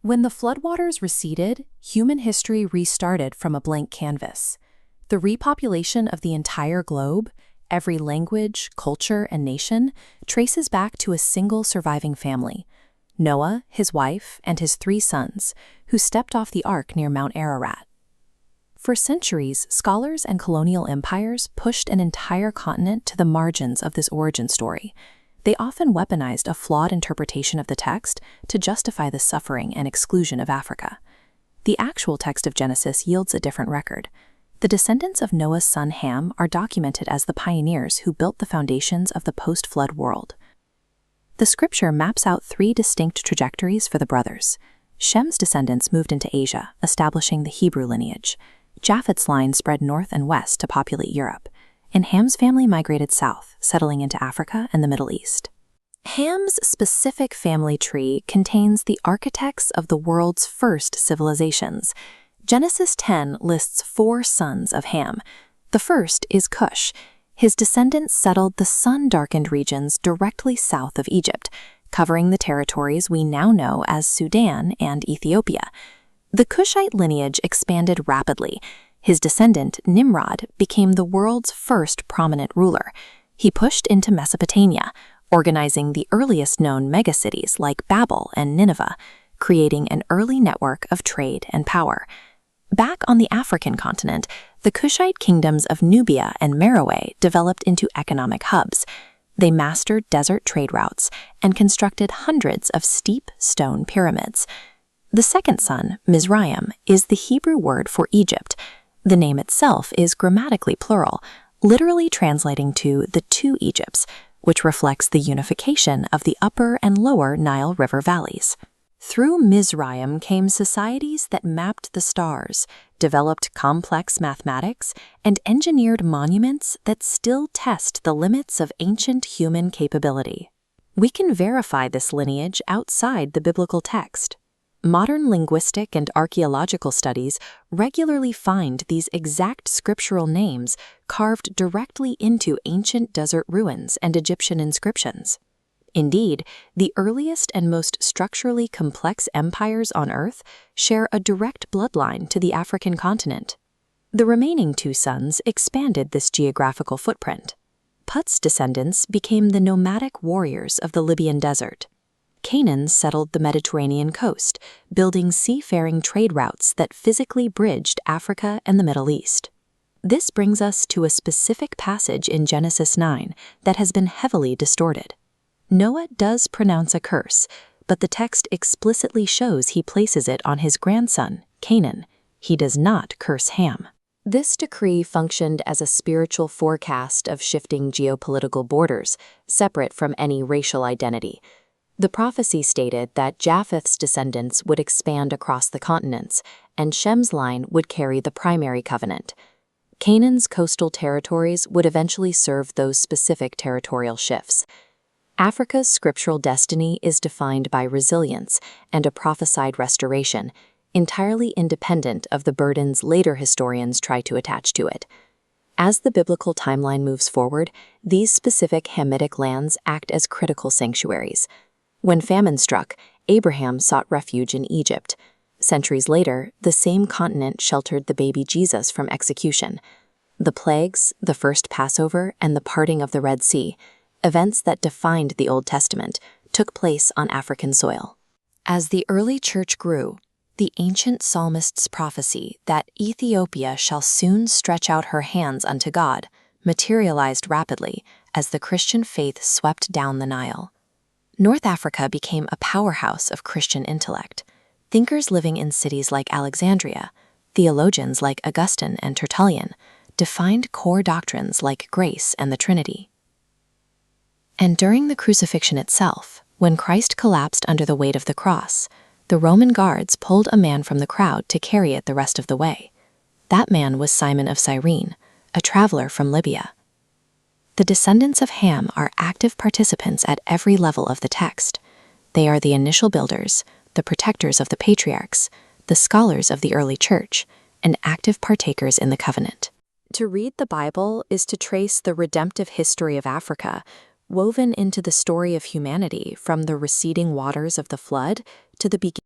When the floodwaters receded, human history restarted from a blank canvas. The repopulation of the entire globe, every language, culture, and nation, traces back to a single surviving family: Noah, his wife, and his 3 sons, who stepped off the ark near Mount Ararat. For centuries, scholars and colonial empires pushed an entire continent to the margins of this origin story. They often weaponized a flawed interpretation of the text to justify the suffering and exclusion of Africa. The actual text of Genesis yields a different record. The descendants of Noah's son Ham are documented as the pioneers who built the foundations of the post-flood world. The scripture maps out 3 distinct trajectories for the brothers. Shem's descendants moved into Asia, establishing the Hebrew lineage. Japheth's line spread north and west to populate Europe, and Ham's family migrated south, settling into Africa and the Middle East. Ham's specific family tree contains the architects of the world's first civilizations. Genesis 10 lists 4 sons of Ham. The first is Kush. His descendants settled the sun-darkened regions directly south of Egypt, covering the territories we now know as Sudan and Ethiopia. The Kushite lineage expanded rapidly. His descendant, Nimrod, became the world's first prominent ruler. He pushed into Mesopotamia, organizing the earliest known megacities like Babel and Nineveh, creating an early network of trade and power. Back on the African continent, the Kushite kingdoms of Nubia and Meroe developed into economic hubs. They mastered desert trade routes and constructed hundreds of steep stone pyramids. The second son, Mizraim, is the Hebrew word for Egypt. The name itself is grammatically plural, literally translating to the 2 Egypts, which reflects the unification of the upper and lower Nile River valleys. Through Mizraim came societies that mapped the stars, developed complex mathematics, and engineered monuments that still test the limits of ancient human capability. We can verify this lineage outside the biblical text. Modern linguistic and archaeological studies regularly find these exact scriptural names carved directly into ancient desert ruins and Egyptian inscriptions. Indeed, the earliest and most structurally complex empires on Earth share a direct bloodline to the African continent. The remaining 2 sons expanded this geographical footprint. Put's descendants became the nomadic warriors of the Libyan desert. Canaan settled the Mediterranean coast, building seafaring trade routes that physically bridged Africa and the Middle East. This brings us to a specific passage in Genesis 9 that has been heavily distorted. Noah does pronounce a curse, but the text explicitly shows he places it on his grandson, Canaan. He does not curse Ham. This decree functioned as a spiritual forecast of shifting geopolitical borders, separate from any racial identity. The prophecy stated that Japheth's descendants would expand across the continents, and Shem's line would carry the primary covenant. Canaan's coastal territories would eventually serve those specific territorial shifts. Africa's scriptural destiny is defined by resilience and a prophesied restoration, entirely independent of the burdens later historians try to attach to it. As the biblical timeline moves forward, these specific Hamitic lands act as critical sanctuaries. When famine struck, Abraham sought refuge in Egypt. Centuries later, the same continent sheltered the baby Jesus from execution. The plagues, the first Passover, and the parting of the Red Sea, events that defined the Old Testament, took place on African soil. As the early church grew, the ancient psalmist's prophecy that Ethiopia shall soon stretch out her hands unto God materialized rapidly as the Christian faith swept down the Nile. North Africa became a powerhouse of Christian intellect. Thinkers living in cities like Alexandria, theologians like Augustine and Tertullian, defined core doctrines like grace and the Trinity. And during the crucifixion itself, when Christ collapsed under the weight of the cross, the Roman guards pulled a man from the crowd to carry it the rest of the way. That man was Simon of Cyrene, a traveler from Libya. The descendants of Ham are active participants at every level of the text. They are the initial builders, the protectors of the patriarchs, the scholars of the early church, and active partakers in the covenant. To read the Bible is to trace the redemptive history of Africa, woven into the story of humanity from the receding waters of the flood to the beginning